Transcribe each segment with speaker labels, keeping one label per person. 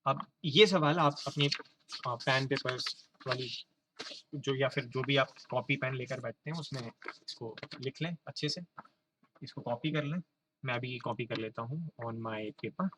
Speaker 1: अब ये सवाल आप अपने पेन पेपर्स वाली जो या फिर जो भी आप कॉपी पेन लेकर बैठते हैं उसमें इसको लिख लें अच्छे से, इसको कॉपी कर लें। मैं अभी कॉपी कर लेता हूँ on my paper.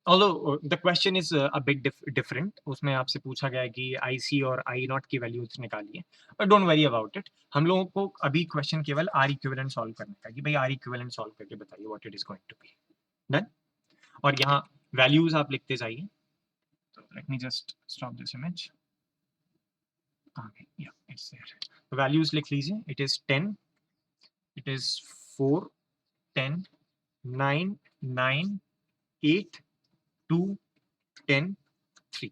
Speaker 1: Although the question is a bit different, उसमें आपसे पूछा गया है कि IC और I नॉट की वैल्यूज निकालिए, but don't worry about it. हम लोगों को अभी क्वेश्चन केवल R इक्विवेलेंट सॉल्व करने का कि भाई R इक्विवेलेंट सॉल्व करके बताइए what it is going to be done. और यहाँ वैल्यूज आप लिखते जाइए। तो let me just stop this image. या इट्स देयर। वैल्यूज लिख लीजिए। It is 10, it is 4, 10, 9, 9, 8, 2, 10, 3।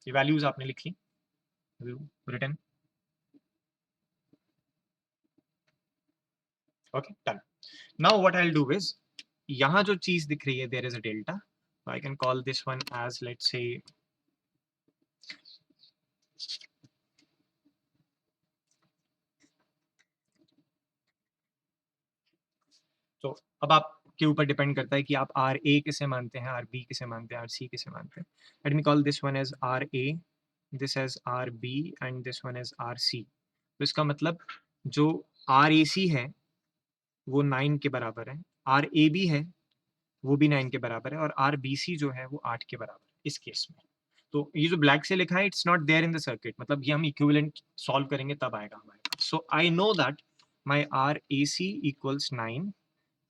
Speaker 1: ये वैल्यूज आपने लिख ली, written. Okay done. Now what I will do is, यहाँ जो चीज दिख रही है there is a delta, I can call this one as let's say तो अब आपके ऊपर डिपेंड करता है कि आप आर ए किसे मानते हैं, आर बी किसे मानते हैं, आर सी किसे मानते हैं। Let me call this one as R A, this as R B and this one as R C. तो इसका मतलब जो आर ए सी है वो 9 के बराबर है, आर ए बी है वो भी 9 के बराबर है, और आर बी सी जो है वो 8 के बराबर है इस केस में। तो ये जो ब्लैक से लिखा है it's not there in the circuit, मतलब ये हम इक्विवेलेंट सॉल्व करेंगे तब आएगा हमारे पास। So I know that my R A C equals 9,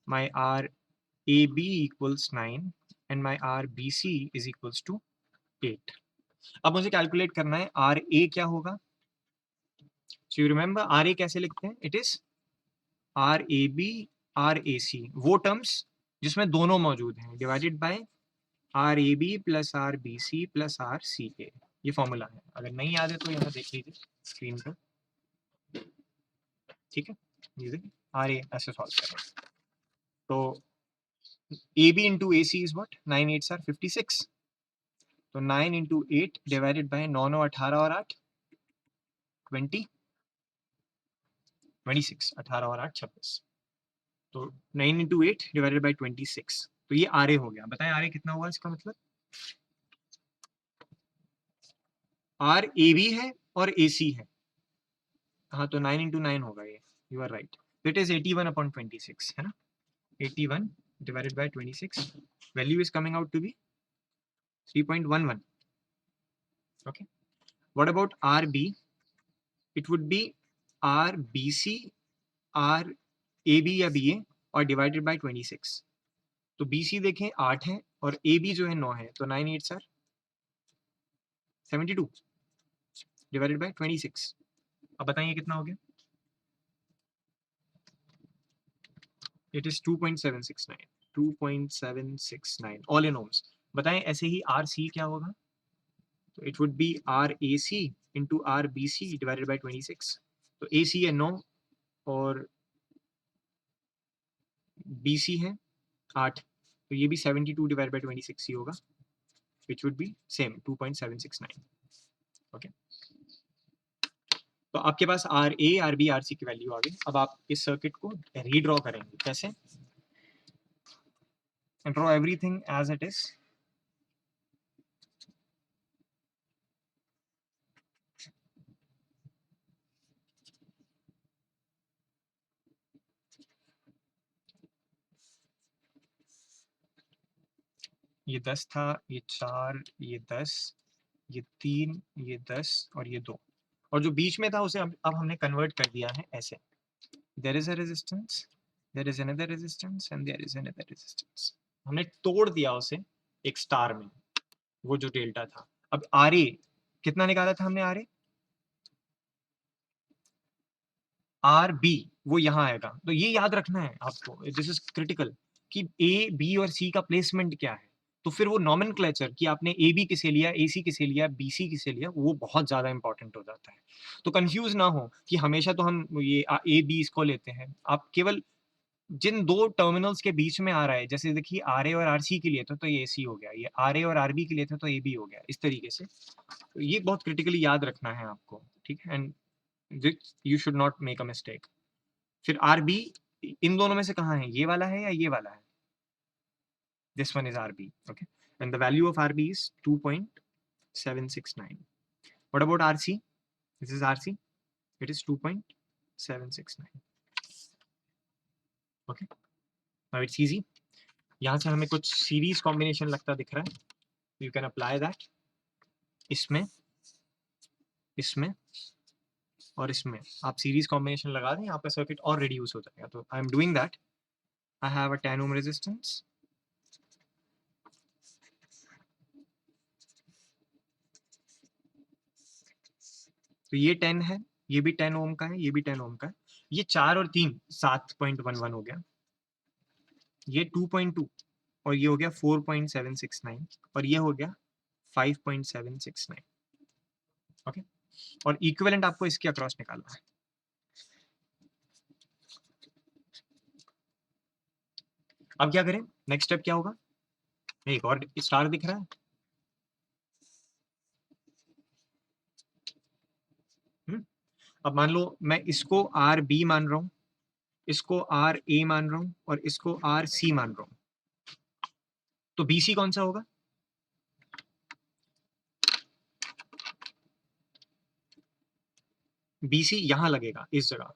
Speaker 1: my RAB equals 9 and my RBC is equals to 8। अब मुझे कैलकुलेट करना है RA क्या होगा। सो यू रिमेंबर RA कैसे लिखते हैं, इट इज RAB RAC, वो टर्म्स जिसमें दोनों मौजूद हैं, divided by RAB plus RBC plus RCA। ये फॉर्मूला है, अगर नहीं याद है तो यहाँ देख लीजिए स्क्रीन पर। ठीक है, ये देखिए RA ऐसे सॉल्व करें तो AB into AC is what, 9 8s are 56। तो 9 इंटू 8 डिवाइडेड बाय 9 9 18 और 8 20 26, 18 और 8 26। तो 9 इंटू 8 डिवाइडेड बाय 26, तो ये आर ए हो गया। बताएं आर ए कितना हुआ इसका मतलब। आर ए बी है और ए सी है, हाँ तो 9 इंटू 9 होगा ये, you are right. It is 81 upon 26 है ना, 81 divided by 26, value is coming out to be 3.11। Okay, what about R B, it would be R B C R A B या बी ए और divided by 26। तो B C देखें 8 है और A B जो है 9 है, तो 9 8 सर 72 डिवाइडेड बाय 26। अब बताइए कितना हो गया, it is 2.769, 2.769 all in ohms. बताएं ऐसे ही आर सी क्या होगा, तो it would be R A C into R B C divided by 26। तो ए सी है 9 और बी सी है 8, तो ये भी 72 डिवाइड बाय 26 ही होगा, which would be same 2.769। Okay, तो आपके पास R A R B R C की वैल्यू आ गई। अब आप इस सर्किट को रीड्रॉ करेंगे, कैसे, draw everything as it is. ये 10 था, ये 4, ये 10, ये 3, ये 10 और ये 2, और जो बीच में था उसे अब हमने कन्वर्ट कर दिया है ऐसे। There is a resistance, there is another resistance and there is another resistance. हमने तोड़ दिया उसे एक स्टार में, वो जो डेल्टा था। अब आर ए कितना निकाला था हमने, आर बी वो यहाँ आएगा। तो ये याद रखना है आपको, दिस इज क्रिटिकल, कि ए बी और सी का प्लेसमेंट क्या है। तो फिर वो नॉमेनक्लेचर कि आपने ए बी किसे लिया, ए सी किसे लिया, बी सी किसे लिया, वो बहुत ज़्यादा इंपॉर्टेंट हो जाता है। तो कंफ्यूज ना हो कि हमेशा तो हम ये ए बी इसको लेते हैं। आप केवल जिन दो टर्मिनल्स के बीच में आ रहा है, जैसे देखिए आर ए और आर सी के लिए तो ये ए सी हो गया, ये आर ए और आर बी के लिए तो ए बी हो गया, इस तरीके से। तो ये बहुत क्रिटिकली याद रखना है आपको, ठीक है, and you should not make a mistake. फिर आर बी इन दोनों में से कहाँ है, ये वाला है या ये वाला है? This one is RB, okay, and the value of RB is 2.769. What about RC? This is RC, it is 2.769. Okay, now it's easy. यहाँ से हमें कुछ सीरीज कॉम्बिनेशन लगता दिख रहा है, you can apply that इसमें, इसमें और इसमें आप सीरीज कॉम्बिनेशन लगा दें, आपका सर्किट और रिड्यूस हो जाएगा। तो I am doing that. I have a 10 ohm resistance, तो ये 10 है, ये भी 10 ओम का है, ये भी 10 ओम का है। ये 4 और 3 7.11 हो गया, ये 2.2 और ये हो गया 4.769 और ये हो गया 5.769। ओके, और इक्विवेलेंट आपको इसके अक्रॉस निकालना है। अब क्या करें, नेक्स्ट स्टेप क्या होगा? एक और स्टार दिख रहा है, अब मान लो मैं इसको आर बी मान रहा हूं, इसको आर ए मान रहा हूं और इसको आर सी मान रहा हूं, तो बी सी कौन सा होगा? बी सी यहां लगेगा इस जगह,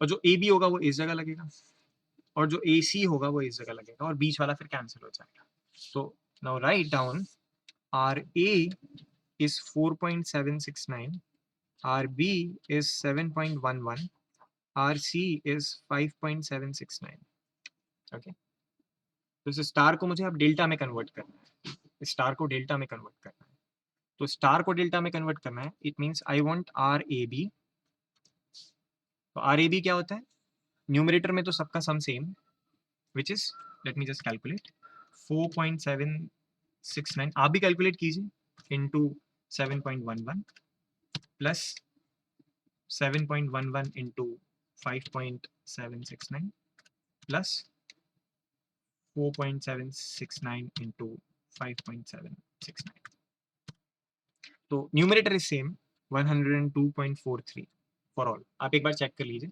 Speaker 1: और जो ए बी होगा वो इस जगह लगेगा, और जो ए सी होगा वो इस जगह लगेगा, और बीच वाला फिर कैंसिल हो जाएगा। तो now write down R A is 4.769, RB is 7.11, RC is 5.769. Okay, तो इस स्टार को मुझे अब डेल्टा में कन्वर्ट करना है, स्टार को डेल्टा में कन्वर्ट करना है। तो स्टार को डेल्टा में कन्वर्ट करना है, it means I want R A B. तो आर ए बी क्या होता है? न्यूमरेटर में तो सबका sum same, which is, let me just calculate, 4.769, आप भी कैलकुलेट कीजिए, into 7.11 plus 7.11 into 5.769 plus 4.769 into 5.769. तो numerator is same 102.43 for all. आप एक बार चेक कर लीजिए,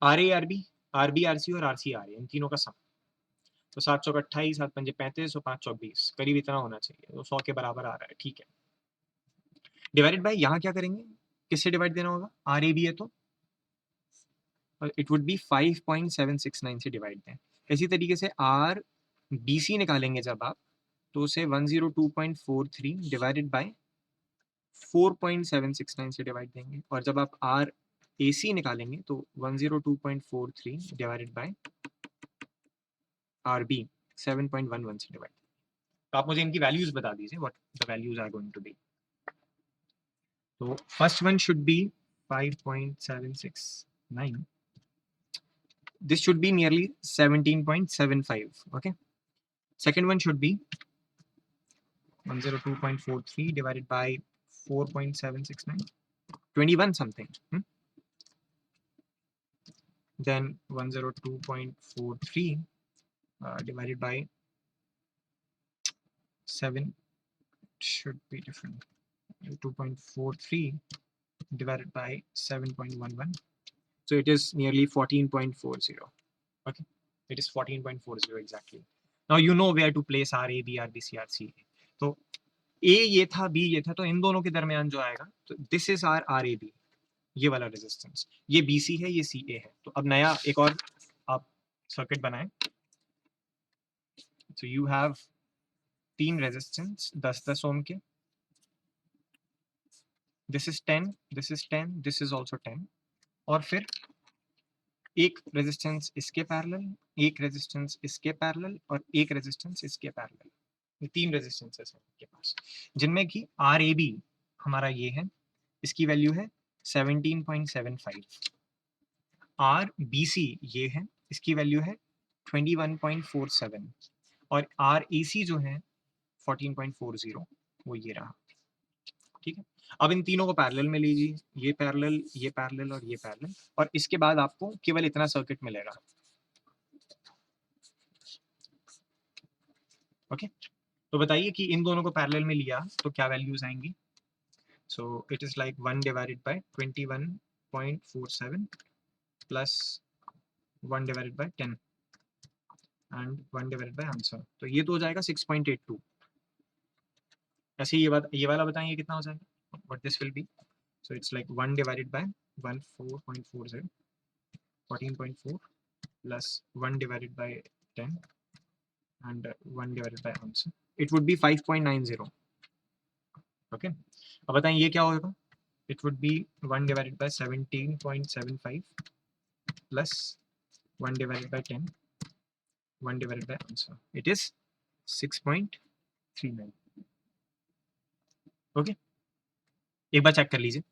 Speaker 1: R A R B, R B R C और आर सी आर ए, इन तीनों का सम। तो 7 चौक 28, 7 पंजे 35 और 5 चौक 20, करीब इतना होना चाहिए, तो 100 के बराबर आ रहा है, ठीक है। डिवाइडेड बाय यहाँ क्या करेंगे, किससे डिवाइड देना होगा? आर ए बी है तो इट वुड बी 5.769 से डिवाइड दें। इसी तरीके से आर बी सी निकालेंगे जब आप, तो उसे 102.43 डिवाइडेड बाय 4.769 से डिवाइड देंगे, और जब आप आर ए सी निकालेंगे तो 102.43 डिवाइडेड बाय आर बी 7.11 से डिवाइड। तो आप मुझे इनकी वैल्यूज बता दीजिए, what the values are going to be. तो first one should be 5.769, this should be nearly 17.75. okay, second one should be 102.43 divided by 4.769, 21 something, then 102.43 divided by 7 should be different, 2.43 divided by 7.11, so it is nearly 14.40. okay, it is 14.40 exactly. Now you know where to place R A B R B C R C A. तो A ये था, B ये था, तो इन दोनों के दरमियान जो आएगा, तो this is R R A B, ये वाला रेजिस्टेंस, ये बी सी है, ये सी ए है। तो अब नया एक और आप सर्किट बनाएं। तो यू हैव 3 रेजिस्टेंस 10-10 ओम के, this is 10, this is 10, this is also 10, और फिर एक रेजिस्टेंस इसके पैरेलल, एक रेजिस्टेंस इसके पैरेलल और एक रेजिस्टेंस इसके पैरेलल। ये 3 रेजिस्टेंसेस हैं आपके पास, जिनमें कि आर ए बी हमारा ये है, इसकी वैल्यू है 17.75, आर बी सी ये है, इसकी वैल्यू है 21.47, और आर ए सी जो है 14.40, वो ये रहा। ठीक है, अब इन तीनों को पैरेलल में लीजिए, ये पैरेलल, ये पैरेलल और ये पैरेलल, और इसके बाद आपको केवल इतना सर्किट मिलेगा। ओके, तो बताइए कि इन दोनों को पैरेलल में लिया तो क्या वैल्यूज आएंगी। So it is like 1 divided bye 21.47 plus 1 divided bye 10 and 1 divided by answer, तो ये तो हो जाएगा 6.82। ऐसे ये वाला बताइए कितना हो जाएगा, what this will be. So it's like 1 divided bye 14.40 14.4 plus 1 divided by 10 and 1 divided by answer, it would be 5.90. okay, अब बताएं ये क्या होगा। it would be 1 divided by 17.75 plus 1 divided by 10 1 divided by answer, it is 6.39. okay, एक बार check कर लीजिए,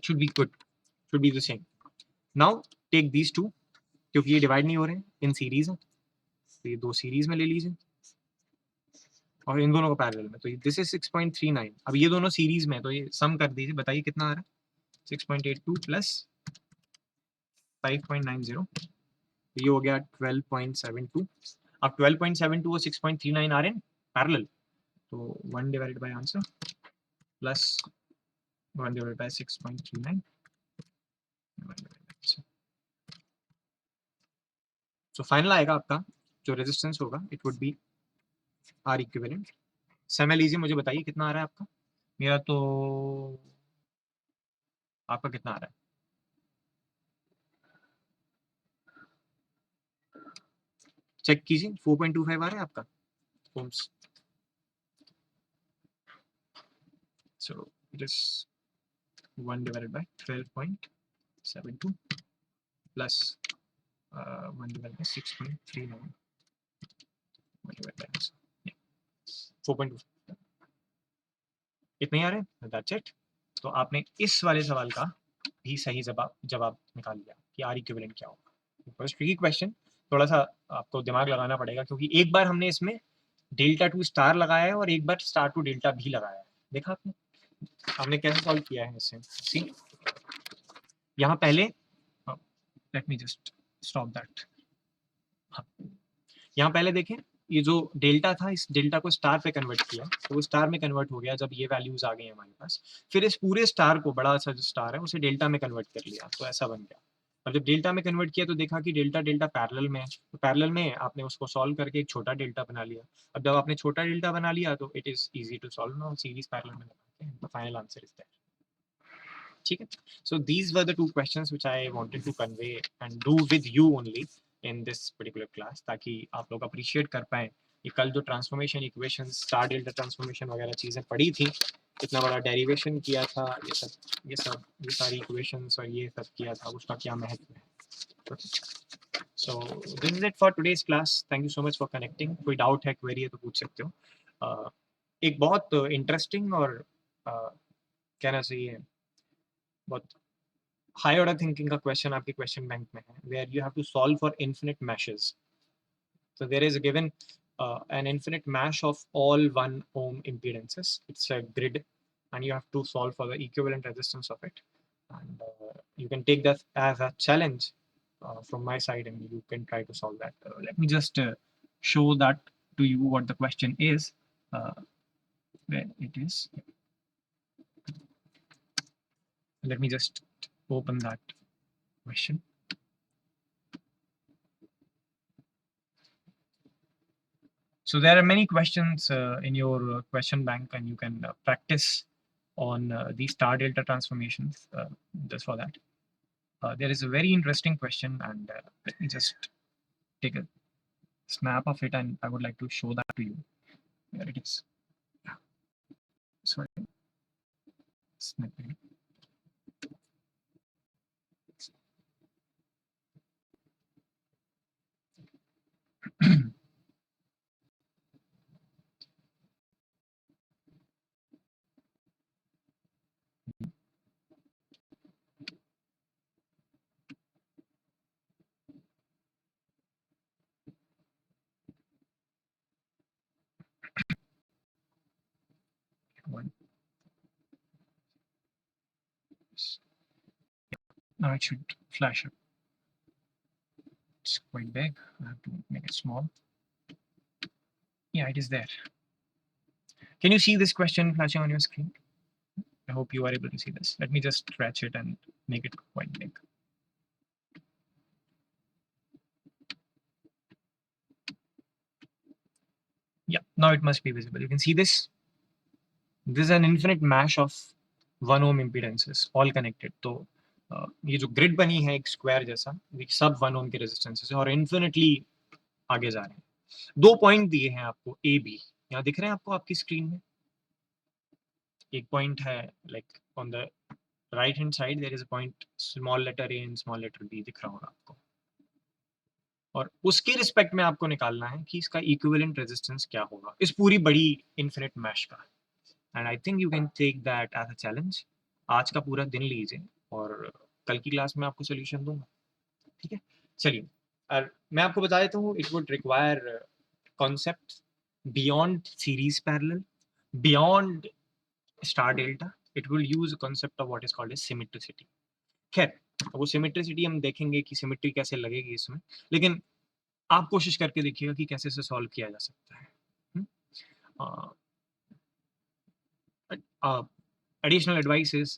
Speaker 1: should be good, should be the same. now take these two, क्योंकि ये डिवाइड नहीं हो रहे हैं, इन सीरीज है, तो ये दो सीरीज में ले लीजिए और इन दोनों को पैरेलल में, तो दिस इज 6.39। अब ये दोनों सीरीज में, तो ये सम कर दीजिए, बताइए कितना आ रहा है। 6.82 प्लस 5.90, ये हो गया 12.72। अब 12.72 और 6.39 आ रहे हैं पैरेलल, तो 1 divided by answer plus 1 divided by 6.39। So final आएगा आपका जो रेजिस्टेंस होगा, it would be R equivalent. समय लीजिए, मुझे बताइए कितना आ रहा है आपका। मेरा तो, आपका कितना आ रहा है। चेक कीजिए, 4.25 आ रहा है आपका ohms. So it is 1 divided by 12.72 plus 1 divided by 6.39 1 divided by yeah, 4.2। इतने ही आ रहे हैं, that's it। तो आपने इस वाले सवाल का भी सही जवाब निकाल लिया कि आर इक्विवेलेंट क्या होगा। ट्रिकी क्वेश्चन, थोड़ा सा आपको दिमाग लगाना पड़ेगा, क्योंकि एक बार हमने इसमें डेल्टा टू स्टार लगाया है और एक बार स्टार टू डेल्टा भी लगाया है। देखा आपने हमने कैसे सॉल्व किया है इससे। सी, यहाँ पहले, late me just stop that. यहाँ पहले देखें, ये जो डेल्टा था, इस डेल्टा को स्टार पे कन्वर्ट किया, तो वो स्टार में कन्वर्ट हो गया जब ये वैल्यूज आ गई हमारे पास। फिर इस पूरे स्टार को, बड़ा सा जो स्टार है, उसे डेल्टा में कन्वर्ट कर लिया, तो ऐसा बन गया। और जब डेल्टा में कन्वर्ट किया तो देखा कि डेल्टा डेल्टा पैरेलल में है, तो पैरेलल में आपने उसको सॉल्व करके एक छोटा डेल्टा बना लिया। अब जब आपने छोटा डेल्टा बना लिया तो it is easy to solve now, series parallel में लगाते हैं, the final answer is that. ठीक है, so these were the two questions which I wanted to convey and do with you only in this particular class, ताकि आप लोग appreciate कर पाएं कि कल जो transformation equation, star delta transformation वगैरह चीज़ें पढ़ी थी, इतना बड़ा डेरिवेशन किया था, ये सारी इक्वेशंस और ये सब किया था, उसका क्या महत्व है। So this is it for today's class, thank you so much for connecting. कोई डाउट है, क्वेरी है तो पूछ सकते हो। एक बहुत इंटरेस्टिंग और कहना चाहिए बहुत हाई ऑर्डर थिंकिंग का क्वेश्चन आपके क्वेश्चन बैंक में है, where you have to solve for infinite meshes. So there is given an infinite mesh of all 1 ohm impedances. It's a grid, and you have to solve for the equivalent resistance of it. And you can take that as a challenge from my side, and you can try to solve that. Let me just show that to you what the question is. Where it is. Let me just open that question. So there are many questions in your question bank, and you can practice on these star delta transformations just for that. There is a very interesting question, and let me just take a snap of it, and I would like to show that to you. Where it is. Sorry. Snipping. Now it should flash up. It's quite big. I have to make it small. Yeah, it is there. Can you see this question flashing on your screen? I hope you are able to see this. Let me just stretch it and make it quite big. Yeah, now it must be visible. You can see this. This is an infinite mash of 1 ohm impedances, all connected. तो ये जो grid बनी है एक square जैसा, ये सब 1 ओम के रेजिस्टेंसेस है और इन्फिनिटली आगे जा रहे हैं। 2 पॉइंट दिए हैं आपको ए बी, यहाँ दिख रहे हैं आपको आपकी स्क्रीन में। एक पॉइंट है like on the right hand side there is a point small letter A and small letter B दिख रहा होगा आपको, और उसके रिस्पेक्ट में आपको निकालना है कि इसका इक्विवेलेंट रेजिस्टेंस क्या होगा इस पूरी बड़ी इन्फिनिट मैश का। And I think you can take that as a challenge. आज का पूरा दिन लीजिए और कल की क्लास में आपको सोल्यूशन दूंगा, ठीक है? चलिए, और मैं आपको बता देता हूँ, it would require concept beyond series parallel, beyond star delta. It will use concept of what is called as symmetricity. खैर, वो सिमेट्रिसिटी हम देखेंगे कि सिमेट्री कैसे लगेगी इसमें, लेकिन आप कोशिश करके देखिएगा कि कैसे इसे सॉल्व किया जा सकता है। Additional advice is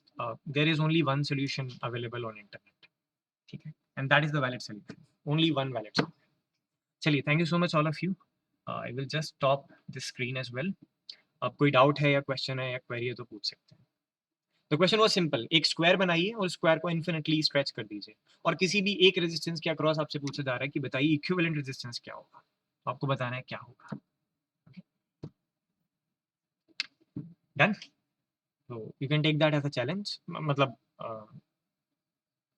Speaker 1: there is only one solution available on internet, ठीक है? And that is the valid solution. Only one valid solution. चलिए, thank you so much all of you. I will just stop the screen as well. अब कोई doubt है या question है या query है तो पूछ सकते हैं। The question was simple. एक स्क्वायर बनाइए और स्क्वायर को इन्फिनिटली स्ट्रेच कर दीजिए, और किसी भी एक रेजिस्टेंस के अक्रॉस आपसे पूछा जा रहा है कि बताइए इक्विवेलेंट रेजिस्टेंस क्या होगा, आपको बताना है क्या होगा। Done? So you can take that as a challenge. मतलब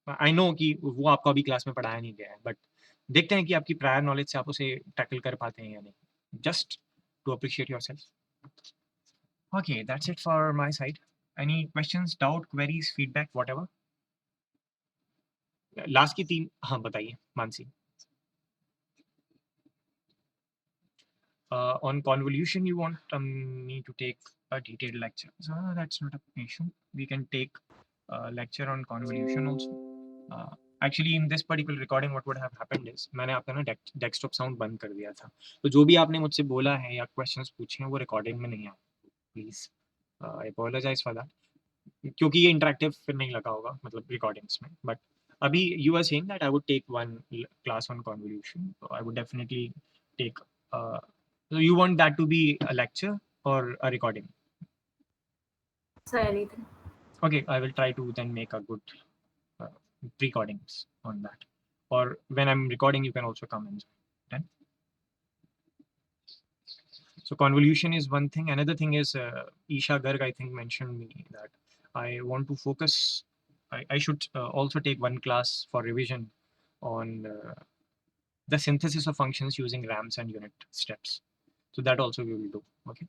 Speaker 1: आई नो कि वो आपको अभी क्लास में पढ़ाया नहीं गया है, बट देखते हैं कि आपकी प्रायर नॉलेज से आप उसे टैकल कर पाते हैं या नहीं, just to appreciate yourself. Okay, that's it for my side. Any questions, doubt, queries, feedback, whatever? Last की 3, हाँ बताइए Mansi. On convolution you want me to take a detailed lecture, so that's not an issue. We can take a lecture on convolution also. Actually in this particular recording what would have happened is मैंने आपका ना desktop sound बंद कर दिया था, तो जो भी आपने मुझसे बोला है या क्वेश्चंस पूछे हैं वो रिकॉर्डिंग में नहीं आए, please I apologize for that, क्योंकि ये इंटरेक्टिव फिर नहीं लगा होगा मतलब रिकॉर्डिंग्स में। बट अभी you are saying that I would take one class on convolution, so I would definitely take so you want that to be a lecture or a recording?
Speaker 2: So anything.
Speaker 1: Okay, I will try to then make a good recordings on that, or when I'm recording you can also come and join. Done? So convolution is one thing. Another thing is Isha Garg I think mentioned me that I want to focus, I should also take one class for revision on the synthesis of functions using ramps and unit steps, so that also we will do. Okay,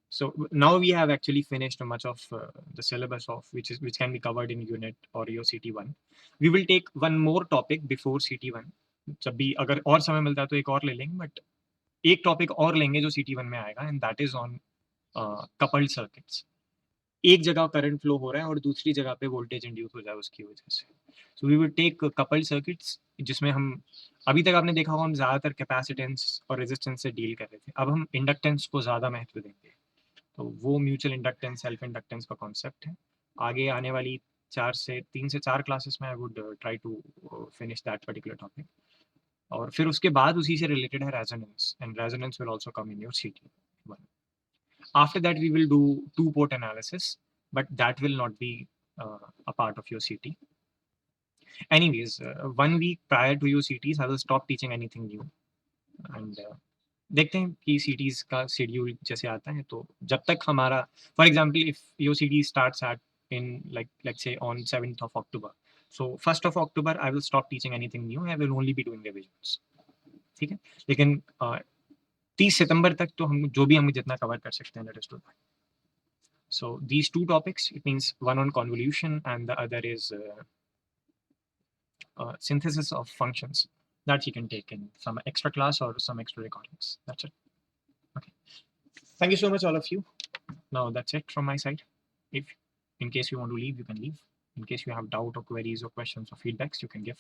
Speaker 1: so now we have actually finished much of the syllabus of which can be covered in unit or your CT1. We will take one more topic before CT1. जब भी अगर और समय मिलता है तो एक और ले लेंगे, बट एक टॉपिक और लेंगे जो CT1 में आएगा, and that is on coupled circuits. एक जगह करंट फ्लो हो रहा है और दूसरी जगह पे वोल्टेज इंड्यूस हो जाए उसकी वजह से, so we will take coupled circuits, जिसमें हम अभी तक आपने देखा होगा हम ज़्यादातर कैपेसिटेंस और रेजिस्टेंस से डील कर रहे थे, अब हम इंडक्टेंस को ज़्यादा महत्व देंगे। तो वो म्यूचुअल इंडक्टेंस, सेल्फ इंडक्टेंस का कॉन्सेप्ट है। आगे आने वाली 3 से 4 क्लासेस में I would try to finish that particular topic, और फिर उसके बाद उसी से रिलेटेड है resonance, and resonance will also come in your CT1. After that we will do two-port analysis, but that will not be a part of your CT. Anyways, 1 week prior to your CTs I will stop teaching anything new, and देखते हैं कि CTs का schedule जैसे आता है, तो जब तक हमारा, for example if your CT starts at in like let's say on 7th of October, so 1st of October I will stop teaching anything new, I will only be doing revisions, ठीक है? लेकिन 30 सितंबर तक तो हम जो भी हम जितना कवर कर सकते हैं let us do that. So these two topics, it means one on convolution and the other is synthesis of functions, that you can take in some extra class or some extra recordings. That's it. Okay. Thank you so much, all of you. Now that's it from my side. If in case you want to leave, you can leave. In case you have doubt or queries or questions or feedbacks, you can give.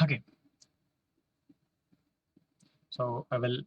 Speaker 1: Okay. So I will